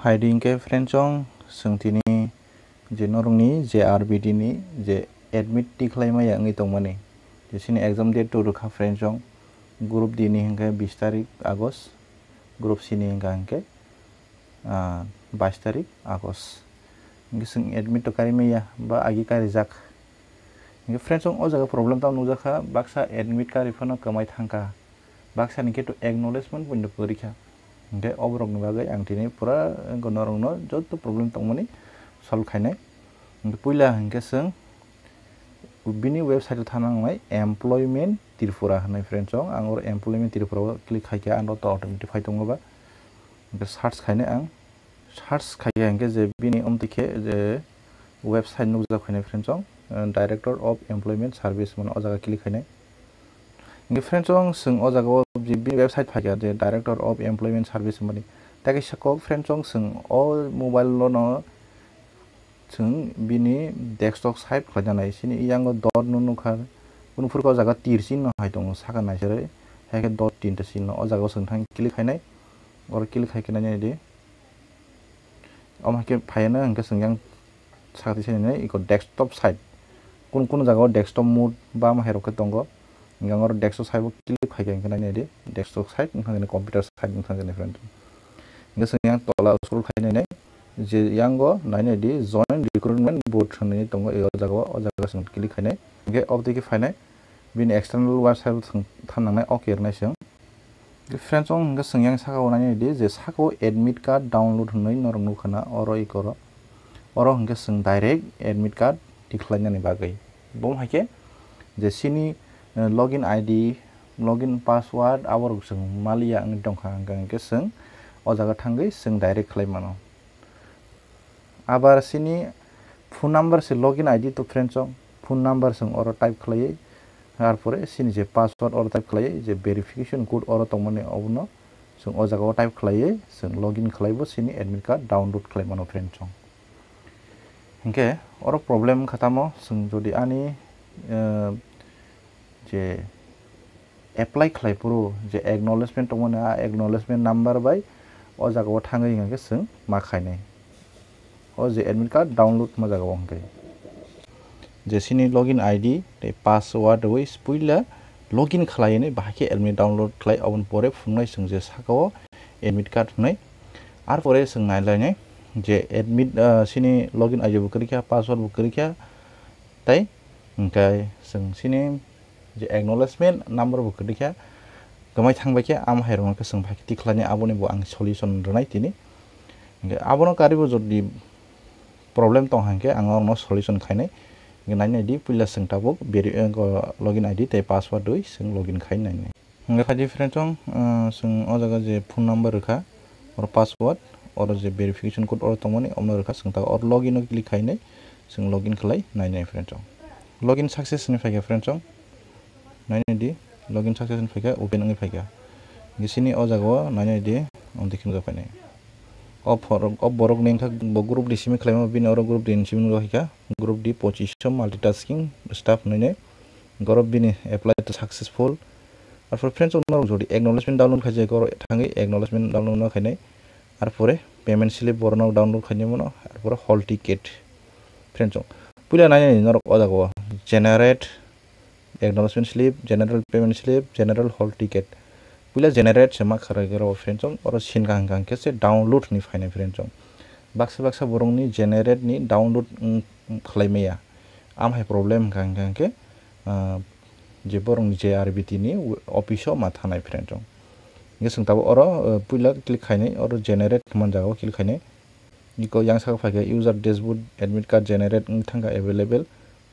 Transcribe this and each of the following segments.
फायदि इनके फ्रेंड्सों सोंथिनि जे नरंनि जे आरबिडि नि जे एडमिट टिख्लायमाया अंगै दंमाने जेसिनि एग्जाम डेट तो रखा फ्रेंड्सों ग्रुप डी नि हंके 20 तारिख आगस्ट ग्रुप सी नि हंके 22 तारिख आगस्ट इनके सों एडमिट तो कारिमाया बा आगि कारि जाक इनके फ्रेंड्सों ओ जगह प्रॉब्लम ताव नुजाखा बाक्सा एडमिट कारिफोरनो कमाय थांका बाक्सा निके तो एक्नॉलेजमेंट बुंदो परीक्षा इनके ओबरक बागै आं दिनै पुरा नरंनो जत प्रॉब्लम दंमाने सल्व खायनाय इनके पहिला हंके सों बिनि वेबसाइट थानांनाय एमप्लॉयमेंट त्रिपुरा होननाय फ्रेंड्सों आं और एमप्लॉयमेंट त्रिपुरा क्लिक खायके आं तो ऑटोमेटिक फाय दङबा इनके सर्च खायनाय आं सर्च खायके इनके जे बिनि उमतिखे जे website नुजा खायनाय फ्रेंड्सों director of employment service मन ओ जगह क्लिक खायनाय इनके फ्रेंड्सों सों ओ जगह बि वेबसाइट फायके जे डायरेक्टर ऑफ एमप्लॉयमेंट सर्विस माने ताके सको फ्रेंड्सों सों ओ मोबाइल लो जों बिनि डेस्कटप साइड खालामनाय सिनि यांगो डट नुनुखार उनफोरखौ जागा तिरसिन न हाय दङ सागा नायसरे हायके डट तीनटा सिन ओ जागा सों थां क्लिक खायनाय और क्लिक खायके नाय दे अमाके फायना हंके सों yang सागति सेने इको डेस्कटप साइड कुन जागा डेस्कटप मोड बा माहेरके दङ yang और डेस्कटप साइड क्लिक खायके नाय दे डेस्कटप साइड नखाने कंप्यूटर साइड नखाने फ्रेंड इंगे सों yang तला स्क्रॉल खायनाय जे यांगो नायनाय दि जॉइन रिक्रुटमेंट बोर्ड होननाय दङ ए जागा सों क्लिक खायनाय इनके अपडेट फायनाय बिन एक्सटर्नल वेबसाइट थानांनाय ओके रनायसों फ्रेंड्स इंगे सों yang सागाव नायनाय दि जे साखौ एडमिट कार्ड डाउनलोड होननाय नरं नुखाना और इकर और इंगे सों डायरेक्ट एडमिट कार्ड दिख्लायनानै बागै बम हायके जे सिनि लॉगिन आईडी लॉगिन पासवर्ड आवर सों मालिया अंग दंखा इंगे सों ओ जागा थांगै सों डायरेक्ट खालायमानो आबार सिनी फोन नंबर से लॉगिन आईडी तो फ्रेंड्स फोन नंबर से और टाइप खालाये आर परे सिनी जे पासवर्ड और टाइप खालाये जे वेरिफिकेशन कोड और तंगमने अबनो जों ओ जागाव टाइप खालाये जों लॉगिन खालायबो सिनी एडमिट कार्ड डाउनलोड खालायमानो फ्रेंड्स इनके और प्रॉब्लम खतामो जों जदि आनी जे एप्लाई खालायपुरो जे एक्नॉलेजमेंट तंगमने आ एक्नॉलेजमेंट नंबर बाय ओ जागाव थाङै इंगे जों मा खायनाय और जे एडमिट कार्ड डाउनलोड मजा गवा हंके जेसिनी लॉगिन आईडी ते पासवर्ड वे स्पुइला लॉगिन खालायने बाहाके एडमिट डाउनलोड खालाय अबन परे फुंनाय जों जे साकाव एडमिट कार्ड होननाय आर परे जों नायलायनाय जे एडमिट सिनी लॉगिन आईडी बुकरिखा पासवर्ड बुकरिखा ताय ओंखाय जों सिनी जे एक्नॉलेजमेंट नंबर बुकरिखा गमाय थांबायके आम हायरनखौ जों बाहाके खालायने आबने बो आं सल्यूशन रनाय तिनि आबनो कारिबो जदि प्रॉब्लम तो हंके आं और सॉल्यूशन खायनाय नायनाय दि पहिला सोंताबो लॉगिन आईडी ते पासवर्ड दइ जों लॉगिन खायनाय हंगे खादि फ्रेंड्सों जों ओ जागा जे फोन नंबर रखा और पासवर्ड और जे वेरिफिकेशन कोड और तंगमने अमनो रखा सोंता और लॉगिन क्लिक खायनाय जों लॉगिन खालाय नायनाय फ्रेंड्सों लॉगिन सक्सेस नि फायगा फ्रेंड्सों नायनाय दि लॉगिन सक्सेस नि फायगा ओपन नि फायगा गिसिनि ओ जागाव नायनाय दि अन दिखिन जाफायनाय अब borok nengka group di simi klaim bin oro group din simi rohika group di 25 multitasking staff nene group bini apply to successful ar for friends onno jodi acknowledgement download khaje goro thangi acknowledgement download na khainai ar pore payment slip borno download khainai mono ar pore hall ticket friends pula nai norok oda go generate acknowledgement slip general payment slip general hall ticket पुला generate से मा खरागेरो फ्रेंड्सों और सिन गांगां के से download नि फाइनाय फ्रेंड्सों Baksa बरंनि generate नि download खालायमाया आम हाय problem गांगां के जे बरंनि जे आरबिटी नि ऑफिसआव मा थानाय फ्रेंड्सों ये सोंताबो और पुला क्लिक खायनाय और जेनेरेट मन जागाव क्लिक खायनाय निको yang सा फायगा user dashboard admit card generate थांगा अवेलेबल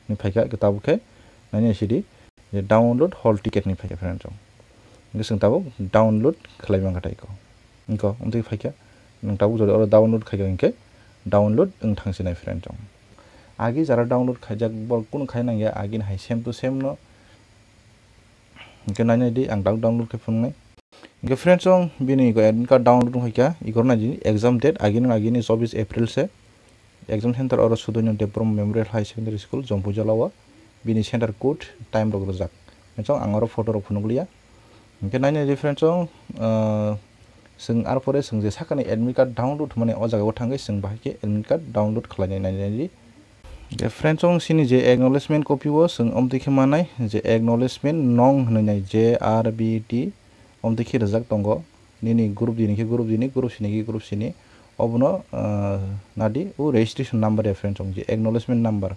नि फायगा गताबखे नायनाय सिदि जे डाउनलोड हॉल टिकेट नि फायगा फ्रेंड्सों सोंताबो डाउनलोड खालायमांगाथाय इको उमथि फायका नोंताबो जदि और डाउनलोड खायगा इनके डाउनलोड ओं थांसिनाय फ्रेंड्स आगे जरा डाउनलोड खायजाक बलकुन खायनांगया आगिन हाय सेम टू सेम न इनके नायनाय दि आं डाउनलोड खायफुंनाय इनके फ्रेंड्स बिनि इको एडमिट कार्ड डाउनलोड होयका इकोर नायदि एग्जाम डेट आगिन 24 एप्रिल से एग्जाम सेंटर और Sudunya Debram memorial high secondary school जम्पु जलावा बिनि सेंटर कोड टाइम रगरजाक फ्रेंड्स आं और फोटो रखुनुगलिया इनके नायनाय दि फ्रेंड्स जों आरो परे जों जे साखानि एडमिट कार्ड डाउनलोड माने अ जायगायाव थांगै जों बाहायके एडमिट कार्ड डाउनलोड खालायनाय नायनायनि दे फ्रेन्ड्स जों सिनि जे एक्न'लेजमेन्ट कपिआव जों अमथिखे मानाय जे एक्न'लेजमेन्ट नं होननाय JRBT अमथिखे रोजाक दंग निनि ग्रुप दिनिखे ग्रुप सिनि अबनो नादि उ रेजिस्ट्रेशन नम्बर या फ्रेन्ड्स जे एक्न'लेजमेन्ट नम्बर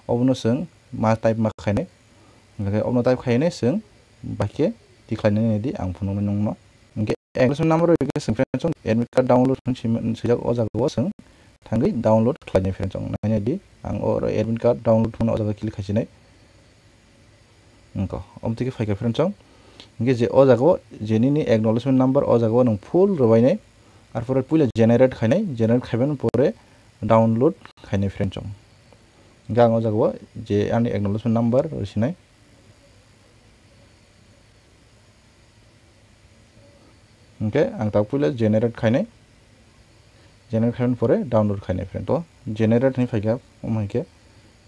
अबनो जों मा टाइप मा खायनाय अबनो टाइप खायनाय जों बाहायके दिख्लायनाय नायदि आं फुननो नंनो एक्न'लेजमेन्ट नम्बर जों फ्रेन्ड्स एडमिट कार्ड डाउनलोड सैजाक अ जायगायाव जों थांगै डाउनलोड खालायनाय फ्रेन्ड्स नायनायदि आं और एडमिट कार्ड डाउनलोड होनो अजागा क्लिक खालायनाय नंगौ अमथिखे फायखा फ्रेन्ड्स इंगे जे अ जायगायाव जेनिनि एक्न'लेजमेन्ट नम्बर अ जायगायाव नों फुल रबायनाय आरो परे पुले जेनेरेट खायबानो परे डाउनलोड खायनाय फ्रेन्ड्स इंगे आं अ जायगायाव जे आंनि एक्न'लेजमेन्ट नम्बर रसिनाय इंगे आं ता पुले जेनेरेट खायनाय परे डाउनलोड खायनाय फ्रेन्ड तो जेनेरेट नि फायगा अमहायके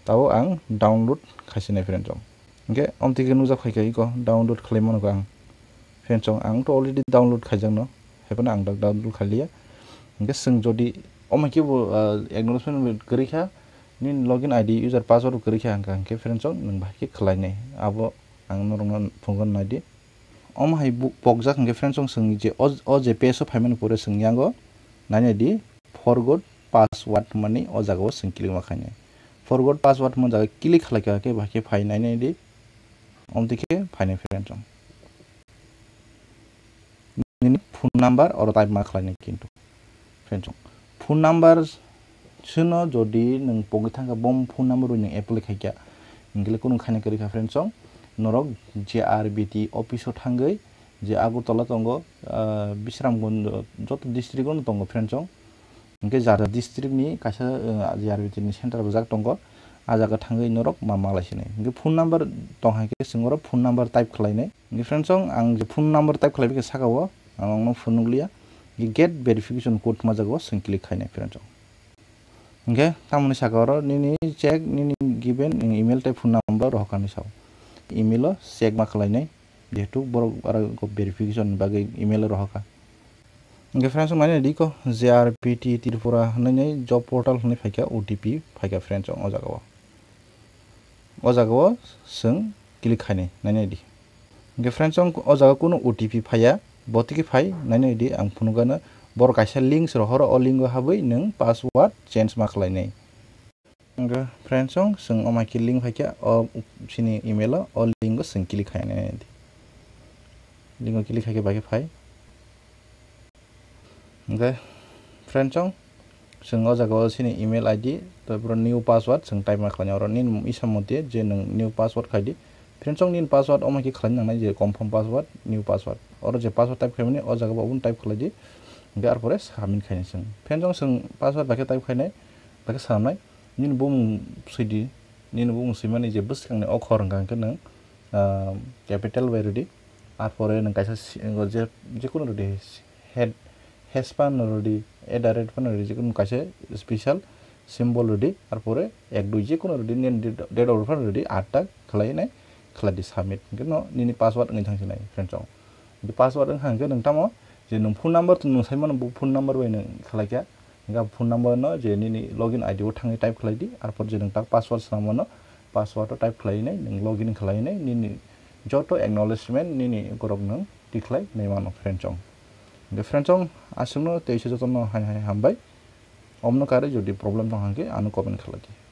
ताव आं डाउनलोड खासिनाय फ्रेन्ड इंगे अमथिखे नुजा फायगा इको डाउनलोड खालायमानोखौ आं फ्रेन्ड आं तो अलरेडी डाउनलोड खायजांनो हेपन आं डाउनलोड खालिया इंगे जों जदि अमहायके एक्न'लेजमेन्ट गरैखा नि लगिन आईडी यूजर पासवर्ड गरैखा आंके फ्रेन्ड नों बाहायके खालायनाय आबो आं नरंग फुंगन नायदि अमहाय पकजाक इंगे फ्रेन्ड जों जे अ जे पेज फायमान परे जोंनियांगो नायनायदि फरगोट पासवर्ड माने अ जायगायाव जों क्लिक माखायनाय फरगोट पासवर्ड मन जायगा क्लिक खालायखायाखै बाहायके फायनाय नायदि अमथिखे फायनाय फ्रेन्ड निनि फोन नम्बर और टाइप मा खालायनाय किन्तु फ्रेन्ड फोन नम्बर सुनो जदि नों पगै थांगा बम फोन नम्बर नों एप्लाइ खायका इंगले को नों खायनाय करिखा फ्रेन्ड नरक JRBT अफिसाव थांगै जे आगरतला दंग बिश्रामगंज जत डिस्ट्रिक्टआवनो दंग फ्रेन्ड इंगे जारा डिस्ट्रिक्टनि कासा JRBT नि सेन्टारबो जाक दंग आ जागा थांगै नरक मा लायसिनाय इंगे फोन नम्बर दंहायके जोंरो फोन नम्बर टाइप खालायनाय इंगे फ्रेन्ड आं जे फोन नम्बर टाइप खालायबे सागाव आं फोन नंलिया गेट वेरिफिकेशन कोड मा जागाव जों क्लिक खायनाय फ्रेन्ड इंगे तामनि सागाव निनि चेक निनि given email type phone number रहकानि साव इमेल चेक मा खालायनाय जेहेतु बर आरो वेरिफिकेशन बागै इमेल रहका इंगे फ्रेन्ड्स माने दिको JRBT त्रिपुरा होननाय जब पोर्टल होननाय फायका OTP फायका फ्रेन्ड्स अ जागाव जों क्लिक खायनाय नायनायदि इंगे फ्रेन्ड्स अ जागा कोनो OTP फाया बतिके फाय नायनायदि आं फुनुगानो बर कायसा लिंक्स रहर अ लिंक हाबै नों पासवर्ड चेन्ज मा खालायनाय इंगे फ्रेन्ड्स जों अमायके लिंक फायका अ सिनि इमेल अ लिंक जों क्लिक खायनाय लिंक क्लिक खायके बागे फाय इंगे फ्रेन्ड्स जों अ जागाव सिनि इमेल आईडी तो न्यू पासवर्ड जों टाइप मा खालायनाय और निन इसामते जे नों न्यू पासवर्ड खायदि फ्रेन्ड्स निन पासवर्ड अमायके खालायनांनाय जे कन्फर्म पासवर्ड न्यू पासवर्ड और जे पासवर्ड टाइप खायमाने अ जागाव अबुन टाइप खालायदि इंगे आरो परे साबमिट खायनाय जों फ्रेन्ड्स जों पासवर्ड बाके टाइप खायनाय बाके सामनाय निन बुम सैदि निन बुम सैमाने जे बसखांनाय अखर गांके नों कैपिटल वेरदि आरो परे नों कायसा जे कोनो रेडि हेड हेसपान रेडि एडारेट पान रेडि जेकुनो कायसे स्पेशल सिम्बल रेडि आरो परे एक दुइ जे कोनो रेडि निन डेट ऑफ बर्थ रेडि आठटा खालायनाय खालायदि साबमिट इंगे न निनि पासवर्ड नै थांसिनाय फ्रेन्ड्स बे पासवर्ड हांके नोंथामो जे नों फोन नम्बर नों सायमान फोन नम्बर बाय नों खालायका इंगा फोन नम्बर न जे निनि लगिन आईडी आव थाङै टाइप खालायदि आरो पर जे नों ता पासवर्ड सामनो पासवर्ड टाइप खालायनाय नों लगिन खालायनाय निनि जत एक्न'लेजमेन्ट निनि गरक नों दिख्लाय नैमानो फ्रेन्ड्स इंगे फ्रेन्ड्स आसुनो तेइसे जतन हाय हामबाय अमनो कारे जदि प्रब्लेम दं हांके आनो कमेन्ट खालायदि।